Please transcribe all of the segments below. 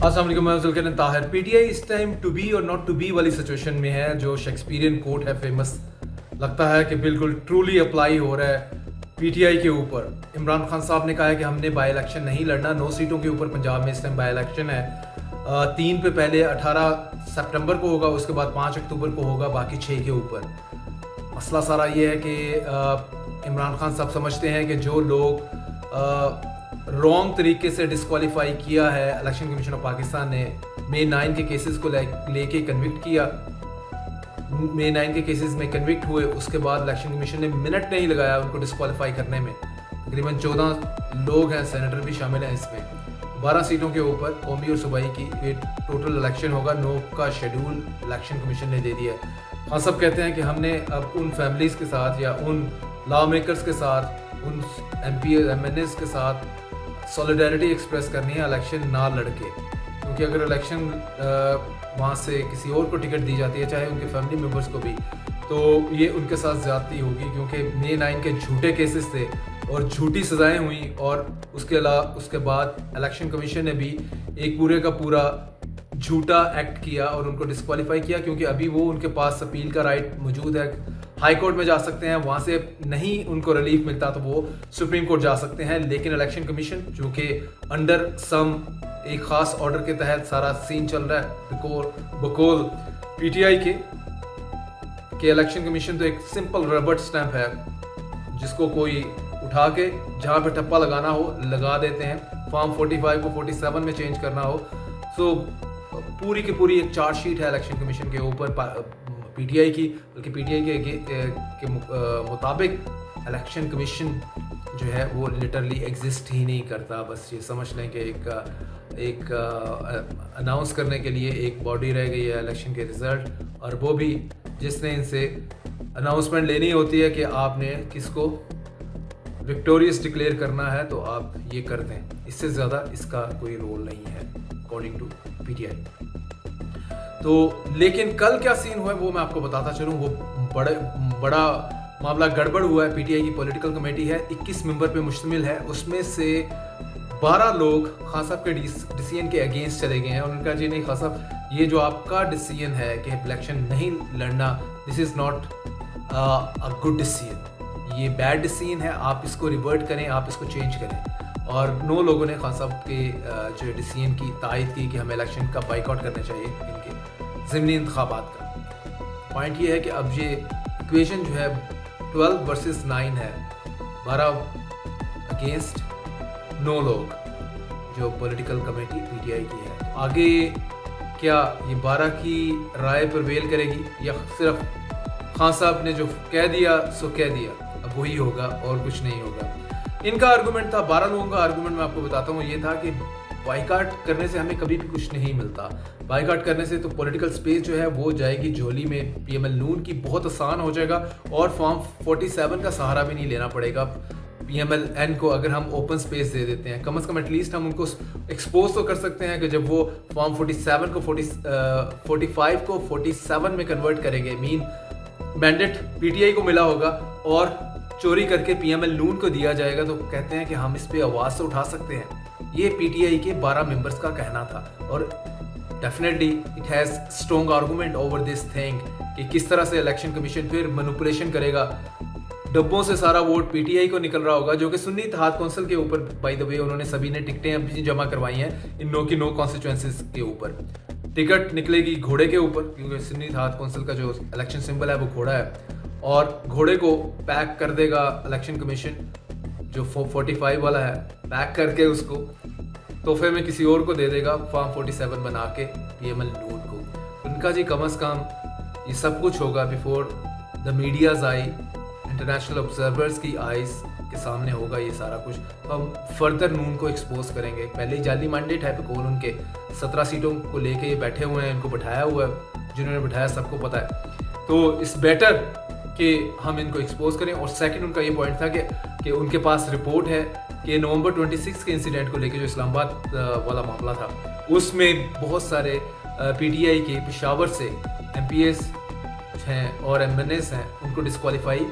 अस्सलाम वालेकुम, मैं जुल्करनैन ताहिर। पीटीआई इस टाइम टू बी और नॉट टू बी वाली सिचुएशन में है। जो शेक्सपियरियन कोट है फेमस, लगता है कि बिल्कुल ट्रूली अप्लाई हो रहा है पीटीआई के ऊपर। इमरान खान साहब ने कहा है कि हमने बाई इलेक्शन नहीं लड़ना। 9 सीटों के ऊपर पंजाब में इस टाइम बाई इलेक्शन है। 3 पे पहले 18 सितंबर को होगा, उसके बाद 5 अक्टूबर को होगा, बाकी 6 के ऊपर। मसला सारा ये है कि इमरान खान साहब समझते हैं कि जो लोग रॉन्ग तरीके से डिस्क्वालीफाई किया है, इलेक्शन कमीशन ऑफ पाकिस्तान ने May 9 के केसेस को लेके कन्विक्ट किया। May 9 के केसेस में कन्विक्ट हुए, उसके बाद इलेक्शन कमीशन ने मिनट नहीं लगाया उनको डिस्क्वालीफाई करने में। तकरीबन 14 लोग हैं, सेनेटर भी शामिल हैं इसमें। 12 सीटों के ऊपर कौमी और सूबाई की ये टोटल इलेक्शन होगा। 9 का शेड्यूल इलेक्शन कमीशन ने दे दिया है। हाँ, सब कहते हैं कि हमने अब उन फैमिलीज़ के साथ या उन लॉ मेकर्स के साथ, उन MP MNAs के साथ सॉलिडारिटी एक्सप्रेस करनी है इलेक्शन ना लड़के। क्योंकि अगर इलेक्शन वहाँ से किसी और को टिकट दी जाती है, चाहे उनके फैमिली मेम्बर्स को भी, तो ये उनके साथ ज़्यादती होगी। क्योंकि May 9 के झूठे केसेस थे और झूठी सज़ाएं हुई, और उसके बाद इलेक्शन कमीशन ने भी एक पूरे का पूरा झूठा एक्ट किया और उनको डिस्क्वालीफाई किया। क्योंकि अभी वो उनके पास अपील का राइट मौजूद है, हाई कोर्ट में जा सकते हैं, वहाँ से नहीं उनको रिलीफ मिलता तो वो सुप्रीम कोर्ट जा सकते हैं। लेकिन इलेक्शन कमीशन, जो कि अंडर सम एक ख़ास ऑर्डर के तहत सारा सीन चल रहा है बकौल पीटीआई के इलेक्शन कमीशन तो एक सिंपल रबड़ स्टैंप है, जिसको कोई उठा के जहाँ पे टप्पा लगाना हो लगा देते हैं। फॉर्म 45 को 47 में चेंज करना हो, सो पूरी की पूरी एक चार्जशीट है इलेक्शन कमीशन के ऊपर पीटीआई की। बल्कि पीटीआई के मुताबिक इलेक्शन कमीशन जो है वो लिटरली एग्जिस्ट ही नहीं करता। बस ये समझ लें कि एक अनाउंस करने के लिए एक बॉडी रह गई है इलेक्शन के रिजल्ट, और वो भी जिसने इनसे अनाउंसमेंट लेनी होती है कि आपने किसको विक्टोरियस डिक्लेयर करना है तो आप ये कर दें। इससे ज़्यादा इसका कोई रोल नहीं है अकॉर्डिंग टू पीटीआई। तो लेकिन कल क्या सीन हुआ है वो मैं आपको बताता चलूँ। वो बड़ा मामला गड़बड़ हुआ है। पीटीआई की पॉलिटिकल कमेटी है, 21 मेंबर पे मुश्तमिल है। उसमें से 12 लोग खान साहब के डिसीजन के अगेंस्ट चले गए हैं। उन्होंने कहा जी नहीं खान साहब, ये जो आपका डिसीजन है कि इलेक्शन नहीं लड़ना, this is not a good decision, ये बैड डिसीजन है, आप इसको रिवर्ट करें, आप इसको चेंज करें। और 9 लोगों ने खान साहब के जो डिसीजन की तायद की कि हमें इलेक्शन का बाइकआउट करना चाहिए इनके ज़िमनी इंतखाबात का। पॉइंट ये है कि अब ये इक्वेशन जो है 12 वर्सेस 9 है, 12 अगेंस्ट 9 लोग जो पॉलिटिकल कमेटी पीटीआई की है। आगे क्या ये 12 की राय प्रवेल करेगी या सिर्फ खान साहब ने जो कह दिया सो कह दिया, अब वही होगा और कुछ नहीं होगा। इनका आर्गूमेंट था, 12 लोगों का आर्गूमेंट मैं आपको बताता हूँ, ये था कि बाइकाट करने से हमें कभी भी कुछ नहीं मिलता। बाइकाट करने से तो पॉलिटिकल स्पेस जो है वो जाएगी झोली में पीएमएल नून की, बहुत आसान हो जाएगा, और फॉर्म 47 का सहारा भी नहीं लेना पड़ेगा पीएमएल-एन को। अगर हम ओपन स्पेस दे देते हैं, कम से कम एटलीस्ट हम उनको एक्सपोज तो कर सकते हैं कि जब वो फॉर्म 47 को 45 को 47 में कन्वर्ट करेंगे, मीन मैंडेट पीटीआई को मिला होगा और चोरी करके पीएमएल नून को दिया जाएगा, तो कहते हैं कि हम इस पे आवाज़ तो उठा सकते हैं। ये पीटीआई के 12 मेंबर्स का कहना था, और definitely it has strong argument over this thing कि किस तरह से इलेक्शन कमीशन फिर मैनिपुलेशन करेगा। डब्बों से सारा वोट पीटीआई को निकल रहा होगा, जो कि सुन्नी इत्तेहाद कौंसिल के ऊपर बाय द वे उन्होंने सभी ने टिकटें अभी जमा करवाई हैं इन 9 की 9 कॉन्स्टिट्यूएंसीज के ऊपर। टिकट निकलेगी घोड़े के ऊपर, क्योंकि सुन्नी इत्तेहाद कौंसिल का जो इलेक्शन सिंबल है वो घोड़ा है, और घोड़े को पैक कर देगा इलेक्शन कमीशन, जो 45 वाला है, पैक करके उसको तोहफे में किसी और को दे देगा फॉर्म 47 बना के पीएमएल नून को। उनका जी कम अज़ कम ये सब कुछ होगा before the media's eye, international observers की आइज़ के सामने होगा ये सारा कुछ। तो हम फर्दर नून को एक्सपोज करेंगे। पहले ही जाली मैंडेट है बिकॉल उनके 17 सीटों को लेके ये बैठे हुए हैं, इनको बैठाया हुआ है, जिन्होंने बैठाया सबको पता है। तो इस बेटर कि हम इनको एक्सपोज करें। और सेकंड उनका ये पॉइंट था कि उनके पास रिपोर्ट है कि नवंबर 26 के इंसिडेंट को लेके जो इस्लामाबाद वाला मामला था, उसमें बहुत सारे पीटीआई के पेशावर से एमपीएस हैं और एमएनएस हैं, उनको डिस्क्वालीफाई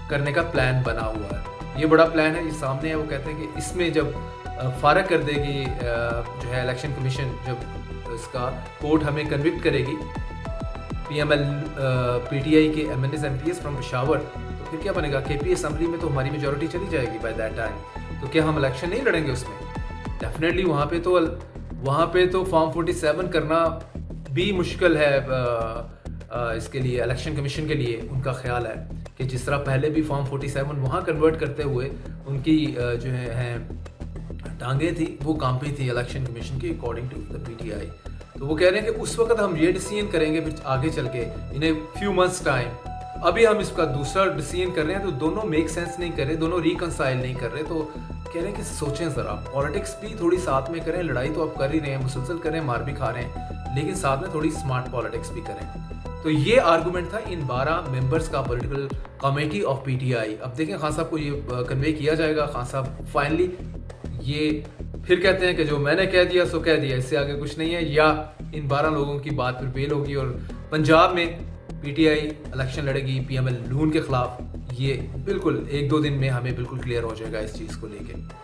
करने का प्लान बना हुआ है। ये बड़ा प्लान है, ये सामने है। वो कहते हैं कि इसमें जब फारग कर देगी जो है इलेक्शन कमीशन, जब इसका कोर्ट हमें कन्विक्ट करेगी PML PTI के MNS MPs फ्रॉम पेशावर, तो फिर क्या बनेगा? KP असम्बली में तो हमारी मेजोरिटी चली जाएगी बाय दैट टाइम। तो क्या हम इलेक्शन नहीं लड़ेंगे उसमें? डेफिनेटली वहाँ पे तो फॉर्म 47 करना भी मुश्किल है इसके लिए, इलेक्शन कमीशन के लिए। उनका ख्याल है कि जिस तरह पहले भी फॉर्म 47 वहाँ कन्वर्ट करते हुए उनकी जो है टांगे थी वो कांपी थी इलेक्शन कमीशन की अकॉर्डिंग टू द PTI। तो वो कह रहे हैं कि उस वक्त हम ये डिसीजन करेंगे फिर आगे चल के इन ए फ्यू मंथ्स टाइम। अभी हम इसका दूसरा डिसीजन कर रहे हैं तो दोनों मेक सेंस नहीं कर रहे, दोनों रिकंसाइल नहीं कर रहे। तो कह रहे हैं कि सोचें ज़रा, पॉलिटिक्स भी थोड़ी साथ में करें, लड़ाई तो आप कर ही रहे हैं, मुसलसल करें, मार भी खा रहे हैं, लेकिन साथ में थोड़ी स्मार्ट पॉलिटिक्स भी करें। तो ये आर्गूमेंट था इन 12 मेंबर्स का पॉलिटिकल कमेटी ऑफ PTI। अब देखें खान साहब को ये कन्वे किया जाएगा। खान साहब फाइनली ये फिर कहते हैं कि जो मैंने कह दिया सो कह दिया, इससे आगे कुछ नहीं है, या इन 12 लोगों की बात फिर फेल होगी और पंजाब में PTI इलेक्शन लड़ेगी PML नून के खिलाफ। ये बिल्कुल 1-2 दिन में हमें बिल्कुल क्लियर हो जाएगा इस चीज़ को लेके।